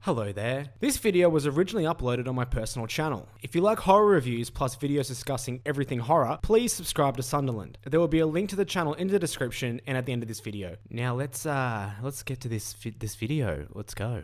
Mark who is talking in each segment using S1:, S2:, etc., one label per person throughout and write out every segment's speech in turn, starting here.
S1: Hello there. This video was originally uploaded on my personal channel. If you like horror reviews plus videos discussing everything horror, please subscribe to Sunderland. There will be a link to the channel in the description and at the end of this video. Now let's get to this video. Let's go.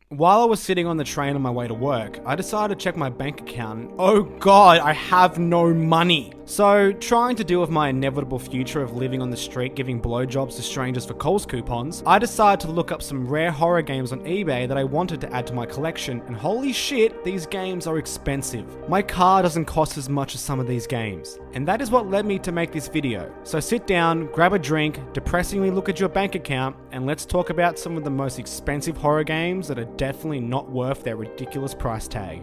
S1: While I was sitting on the train on my way to work, I decided to check my bank account. Oh god, I have no money! So, trying to deal with my inevitable future of living on the street giving blowjobs to strangers for Coles coupons, I decided to look up some rare horror games on eBay that I wanted to add to my collection, and holy shit, these games are expensive. My car doesn't cost as much as some of these games. And that is what led me to make this video. So sit down, grab a drink, depressingly look at your bank account, and let's talk about some of the most expensive horror games that are definitely not worth their ridiculous price tag.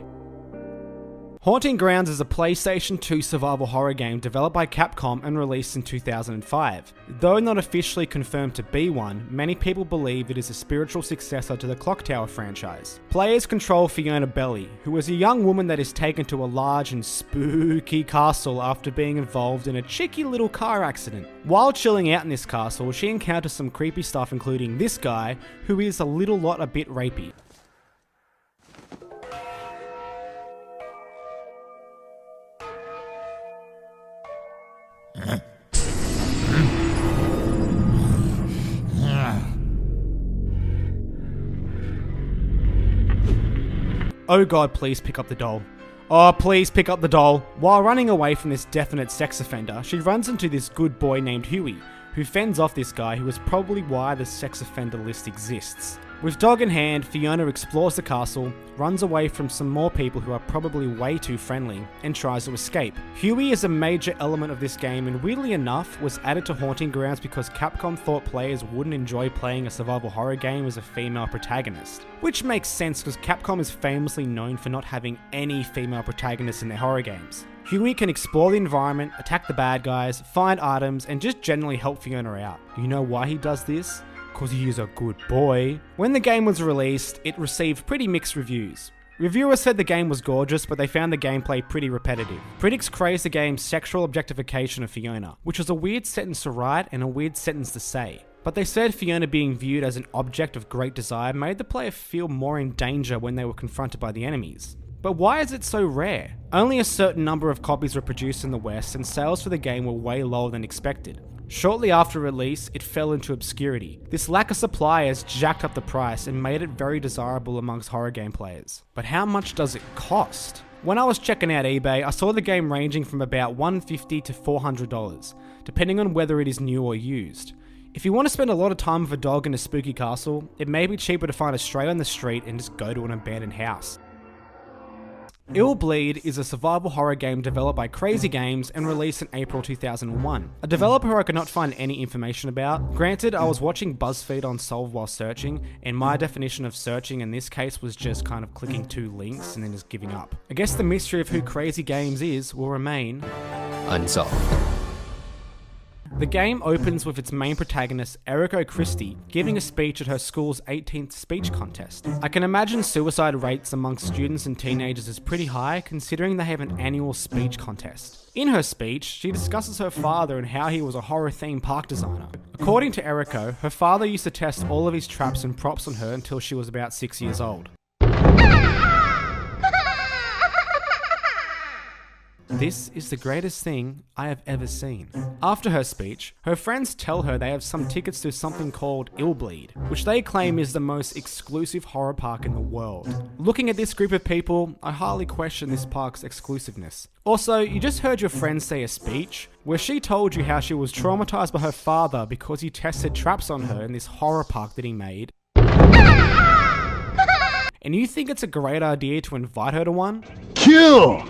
S1: Haunting Grounds is a PlayStation 2 survival horror game developed by Capcom and released in 2005. Though not officially confirmed to be one, many people believe it is a spiritual successor to the Clock Tower franchise. Players control Fiona Belly, who is a young woman that is taken to a large and spooky castle after being involved in a cheeky little car accident. While chilling out in this castle, she encounters some creepy stuff including this guy, who is a bit rapey. Oh god, please pick up the doll. Oh, please pick up the doll. While running away from this definite sex offender, she runs into this good boy named Huey, who fends off this guy who is probably why the sex offender list exists. With dog in hand, Fiona explores the castle, runs away from some more people who are probably way too friendly, and tries to escape. Huey is a major element of this game and weirdly enough was added to Haunting Grounds because Capcom thought players wouldn't enjoy playing a survival horror game as a female protagonist. Which makes sense because Capcom is famously known for not having any female protagonists in their horror games. Huey can explore the environment, attack the bad guys, find items, and just generally help Fiona out. You know why he does this? Because he is a good boy. When the game was released, it received pretty mixed reviews. Reviewers said the game was gorgeous, but they found the gameplay pretty repetitive. Critics praised the game's sexual objectification of Fiona, which was a weird sentence to write and a weird sentence to say. But they said Fiona being viewed as an object of great desire made the player feel more in danger when they were confronted by the enemies. But why is it so rare? Only a certain number of copies were produced in the West and sales for the game were way lower than expected. Shortly after release, it fell into obscurity. This lack of supply has jacked up the price and made it very desirable amongst horror game players. But how much does it cost? When I was checking out eBay, I saw the game ranging from about $150 to $400, depending on whether it is new or used. If you want to spend a lot of time with a dog in a spooky castle, it may be cheaper to find a stray on the street and just go to an abandoned house. Illbleed is a survival horror game developed by Crazy Games and released in April 2001. A developer who I could not find any information about. Granted, I was watching BuzzFeed on Solve while searching, and my definition of searching in this case was just kind of clicking 2 links and then just giving up. I guess the mystery of who Crazy Games is will remain unsolved. The game opens with its main protagonist, Erica Christie, giving a speech at her school's 18th speech contest. I can imagine suicide rates amongst students and teenagers is pretty high considering they have an annual speech contest. In her speech, she discusses her father and how he was a horror-themed park designer. According to Erica, her father used to test all of his traps and props on her until she was about 6 years old. This is the greatest thing I have ever seen. After her speech, her friends tell her they have some tickets to something called Illbleed, which they claim is the most exclusive horror park in the world. Looking at this group of people, I highly question this park's exclusiveness. Also, you just heard your friend say a speech where she told you how she was traumatized by her father because he tested traps on her in this horror park that he made. And you think it's a great idea to invite her to one?
S2: Kill!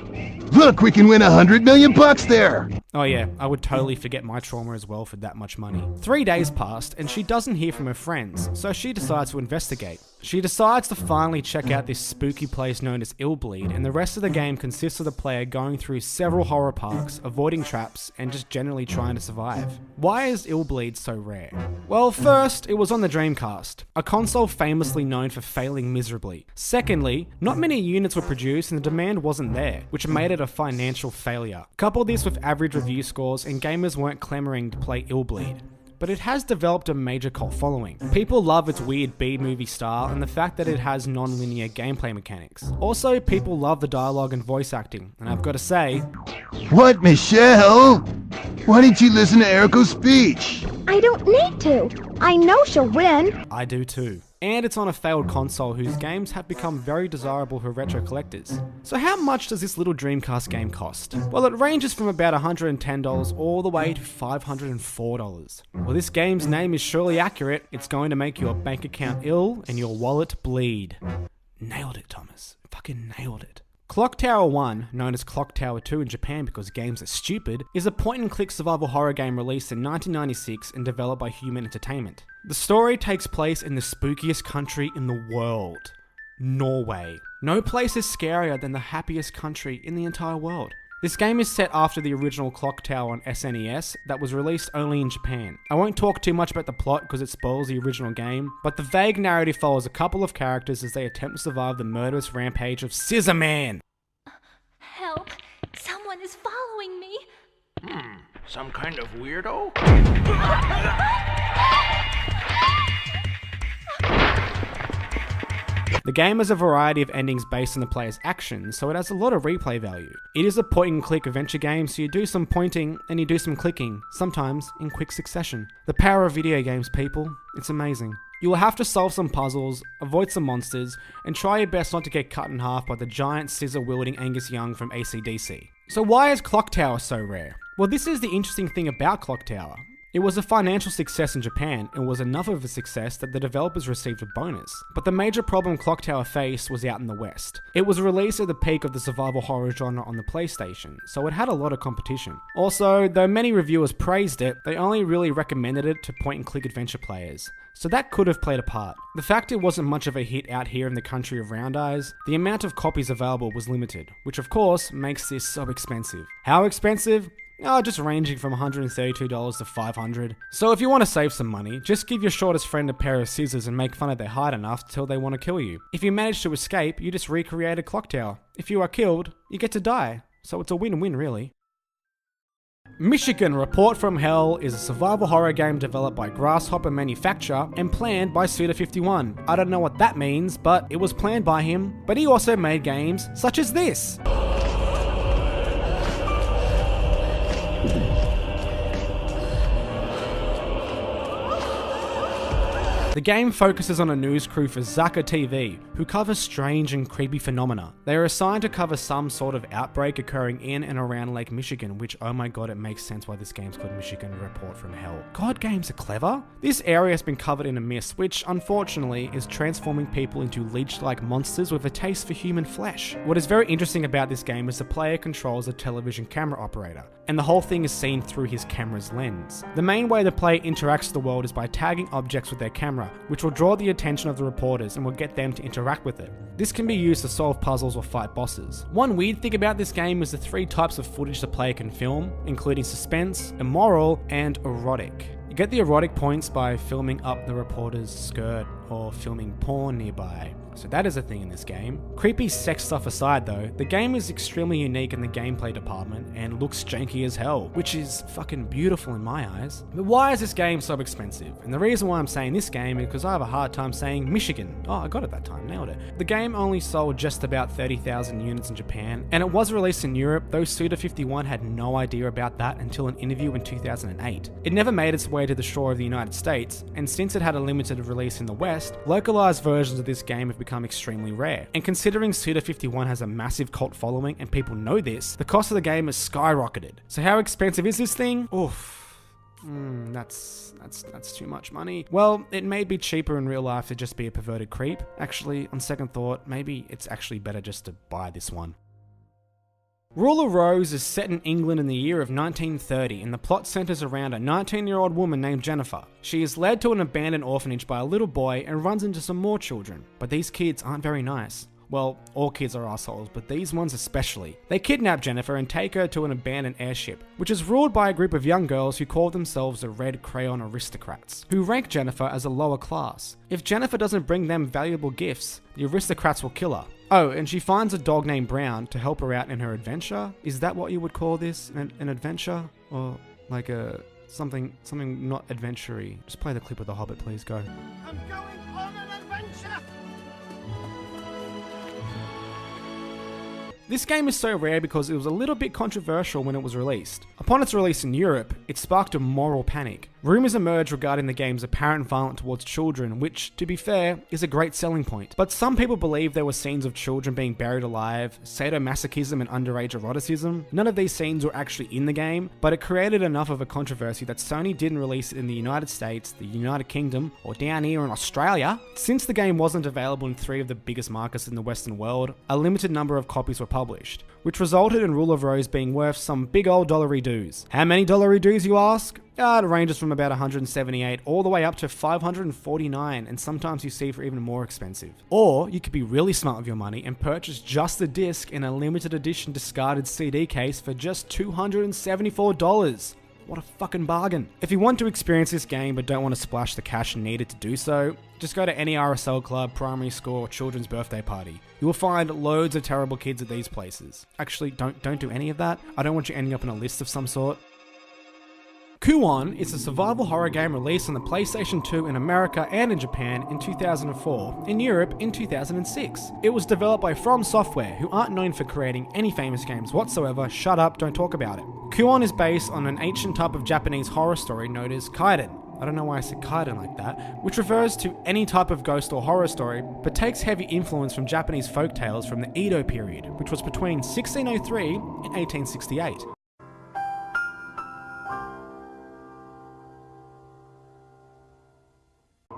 S2: Look, we can win $100 million there!
S1: Oh yeah, I would totally forget my trauma as well for that much money. 3 days passed and she doesn't hear from her friends, so she decides to investigate. She decides to finally check out this spooky place known as Illbleed, and the rest of the game consists of the player going through several horror parks, avoiding traps, and just generally trying to survive. Why is Illbleed so rare? Well, first, it was on the Dreamcast, a console famously known for failing miserably. Secondly, not many units were produced and the demand wasn't there, which made it a financial failure. Couple this with average review scores and gamers weren't clamoring to play Illbleed. But it has developed a major cult following. People love its weird B-movie style and the fact that it has non-linear gameplay mechanics. Also, people love the dialogue and voice acting, and I've got to say...
S2: What, Michelle? Why didn't you listen to Eriko's speech?
S3: I don't need to. I know she'll win.
S1: I do too. And it's on a failed console whose games have become very desirable for retro collectors. So how much does this little Dreamcast game cost? Well, it ranges from about $110 all the way to $504. Well, this game's name is surely accurate. It's going to make your bank account ill and your wallet bleed. Nailed it, Thomas. Fucking nailed it. Clock Tower 1, known as Clock Tower 2 in Japan because games are stupid, is a point-and-click survival horror game released in 1996 and developed by Human Entertainment. The story takes place in the spookiest country in the world, Norway. No place is scarier than the happiest country in the entire world. This game is set after the original Clock Tower on SNES that was released only in Japan. I won't talk too much about the plot because it spoils the original game, but the vague narrative follows a couple of characters as they attempt to survive the murderous rampage of Scissor Man.
S4: Help! Someone is following me!
S5: Some kind of weirdo?
S1: The game has a variety of endings based on the player's actions, so it has a lot of replay value. It is a point-and-click adventure game, so you do some pointing and you do some clicking, sometimes in quick succession. The power of video games, people. It's amazing. You will have to solve some puzzles, avoid some monsters, and try your best not to get cut in half by the giant scissor-wielding Angus Young from AC/DC. So why is Clock Tower so rare? Well, this is the interesting thing about Clock Tower. It was a financial success in Japan and was enough of a success that the developers received a bonus. But the major problem Clock Tower faced was out in the West. It was released at the peak of the survival horror genre on the PlayStation, so it had a lot of competition. Also, though many reviewers praised it, they only really recommended it to point-and-click adventure players. So that could have played a part. The fact it wasn't much of a hit out here in the country of Round Eyes, the amount of copies available was limited, which of course makes this so expensive. How expensive? Just ranging from $132 to $500. So if you want to save some money, just give your shortest friend a pair of scissors and make fun of their height enough till they want to kill you. If you manage to escape, you just recreate a clock tower. If you are killed, you get to die. So it's a win-win really. Michigan Report from Hell is a survival horror game developed by Grasshopper Manufacture and planned by Suda51. I don't know what that means, but it was planned by him. But he also made games such as this. The game focuses on a news crew for Zaka TV, who cover strange and creepy phenomena. They are assigned to cover some sort of outbreak occurring in and around Lake Michigan, which, oh my god, it makes sense why this game's called Michigan Report from Hell. God, games are clever. This area has been covered in a mist, which, unfortunately, is transforming people into leech-like monsters with a taste for human flesh. What is very interesting about this game is the player controls a television camera operator, and the whole thing is seen through his camera's lens. The main way the player interacts with the world is by tagging objects with their camera, which will draw the attention of the reporters and will get them to interact with it. This can be used to solve puzzles or fight bosses. One weird thing about this game is the 3 types of footage the player can film, including suspense, immoral, and erotic. You get the erotic points by filming up the reporter's skirt or filming porn nearby. So that is a thing in this game. Creepy sex stuff aside though, the game is extremely unique in the gameplay department and looks janky as hell, which is fucking beautiful in my eyes. But why is this game so expensive? And the reason why I'm saying this game is because I have a hard time saying Michigan. Oh, I got it that time, nailed it. The game only sold just about 30,000 units in Japan, and it was released in Europe, though Suda51 had no idea about that until an interview in 2008. It never made its way to the shore of the United States, and since it had a limited release in the West, localized versions of this game have become extremely rare. And considering Suda51 has a massive cult following and people know this, the cost of the game has skyrocketed. So how expensive is this thing? Oof. That's too much money. Well, it may be cheaper in real life to just be a perverted creep. Actually, on second thought, maybe it's actually better just to buy this one. Rule of Rose is set in England in the year of 1930, and the plot centers around a 19-year-old woman named Jennifer. She is led to an abandoned orphanage by a little boy and runs into some more children. But these kids aren't very nice. Well, all kids are assholes, but these ones especially. They kidnap Jennifer and take her to an abandoned airship, which is ruled by a group of young girls who call themselves the Red Crayon Aristocrats, who rank Jennifer as a lower class. If Jennifer doesn't bring them valuable gifts, the aristocrats will kill her. Oh, and she finds a dog named Brown to help her out in her adventure. Is that what you would call this? An adventure? Or like a something not adventure-y? Just play the clip of The Hobbit, please. Go.
S6: I'm going on an adventure!
S1: This game is so rare because it was a little bit controversial when it was released. Upon its release in Europe, it sparked a moral panic. Rumours emerged regarding the game's apparent violence towards children, which, to be fair, is a great selling point. But some people believe there were scenes of children being buried alive, sadomasochism and underage eroticism. None of these scenes were actually in the game, but it created enough of a controversy that Sony didn't release it in the United States, the United Kingdom, or down here in Australia. Since the game wasn't available in 3 of the biggest markets in the Western world, a limited number of copies were published, which resulted in Rule of Rose being worth some big old dollary dues. How many dollary dues, you ask? It ranges from about 178 all the way up to 549, and sometimes you see for even more expensive. Or you could be really smart with your money and purchase just the disc in a limited edition discarded CD case for just $274. What a fucking bargain. If you want to experience this game but don't want to splash the cash needed to do so, just go to any RSL club, primary school, or children's birthday party. You will find loads of terrible kids at these places. Actually, don't do any of that. I don't want you ending up in a list of some sort. Kuon is a survival horror game released on the PlayStation 2 in America and in Japan in 2004, in Europe in 2006. It was developed by From Software, who aren't known for creating any famous games whatsoever. Shut up, don't talk about it. Kuon is based on an ancient type of Japanese horror story known as kaiden. I don't know why I said kaiden like that, which refers to any type of ghost or horror story, but takes heavy influence from Japanese folktales from the Edo period, which was between 1603 and 1868.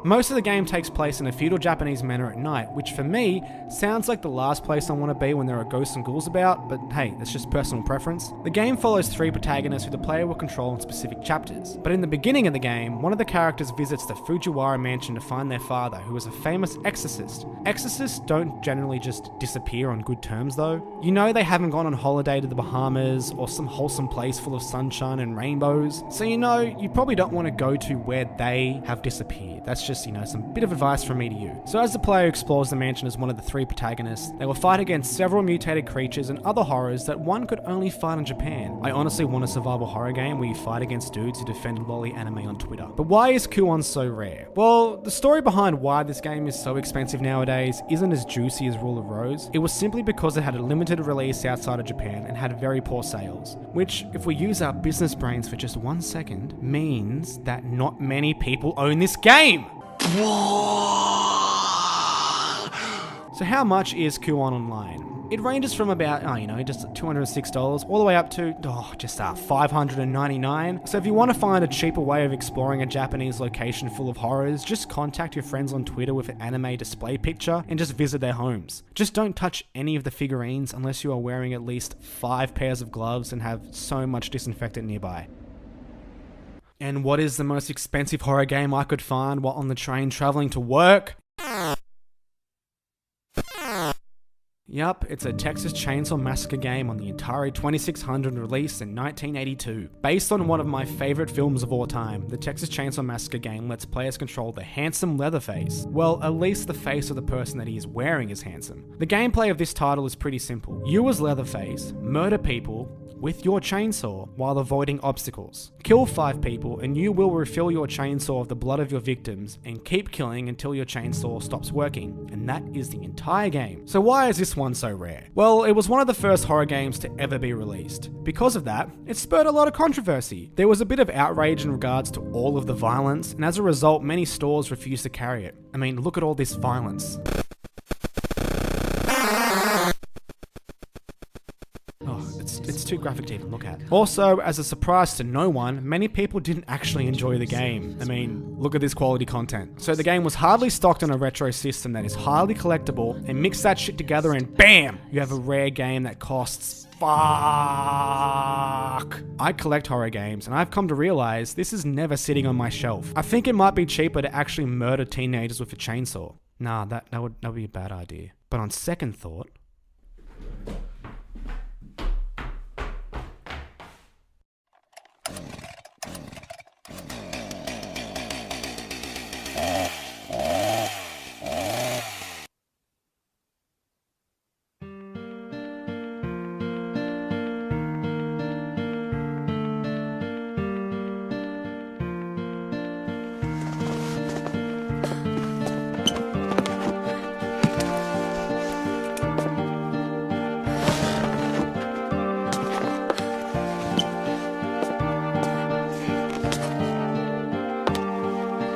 S1: Most of the game takes place in a feudal Japanese manor at night, which for me sounds like the last place I want to be when there are ghosts and ghouls about, but hey, that's just personal preference. The game follows 3 protagonists who the player will control in specific chapters. But in the beginning of the game, one of the characters visits the Fujiwara mansion to find their father, who is a famous exorcist. Exorcists don't generally just disappear on good terms though. You know they haven't gone on holiday to the Bahamas or some wholesome place full of sunshine and rainbows, so you know you probably don't want to go to where they have disappeared. That's just, some bit of advice from me to you. So as the player explores the mansion as one of the 3 protagonists, they will fight against several mutated creatures and other horrors that one could only find in Japan. I honestly want a survival horror game where you fight against dudes who defend lolly anime on Twitter. But why is Kuon so rare? Well, the story behind why this game is so expensive nowadays isn't as juicy as Rule of Rose. It was simply because it had a limited release outside of Japan and had very poor sales, which, if we use our business brains for just 1 second, means that not many people own this game. So how much is Kuon online? It ranges from about, just $206 all the way up to, just $599. So if you want to find a cheaper way of exploring a Japanese location full of horrors, just contact your friends on Twitter with an anime display picture and just visit their homes. Just don't touch any of the figurines unless you are wearing at least 5 pairs of gloves and have so much disinfectant nearby. And what is the most expensive horror game I could find while on the train traveling to work? Yup, it's a Texas Chainsaw Massacre game on the Atari 2600 released in 1982. Based on one of my favorite films of all time, the Texas Chainsaw Massacre game lets players control the handsome Leatherface. Well, at least the face of the person that he is wearing is handsome. The gameplay of this title is pretty simple. You as Leatherface murder people with your chainsaw while avoiding obstacles. Kill 5 people and you will refill your chainsaw with the blood of your victims and keep killing until your chainsaw stops working. And that is the entire game. So why is this one so rare? Well, it was one of the first horror games to ever be released. Because of that, it spurred a lot of controversy. There was a bit of outrage in regards to all of the violence, and as a result, many stores refused to carry it. I mean, look at all this violence. It's too graphic to even look at. Also, as a surprise to no one, many people didn't actually enjoy the game. I mean, look at this quality content. So the game was hardly stocked on a retro system that is highly collectible, and mix that shit together and BAM! You have a rare game that costs fuck. I collect horror games, and I've come to realize this is never sitting on my shelf. I think it might be cheaper to actually murder teenagers with a chainsaw. Nah, that would be a bad idea. But on second thought,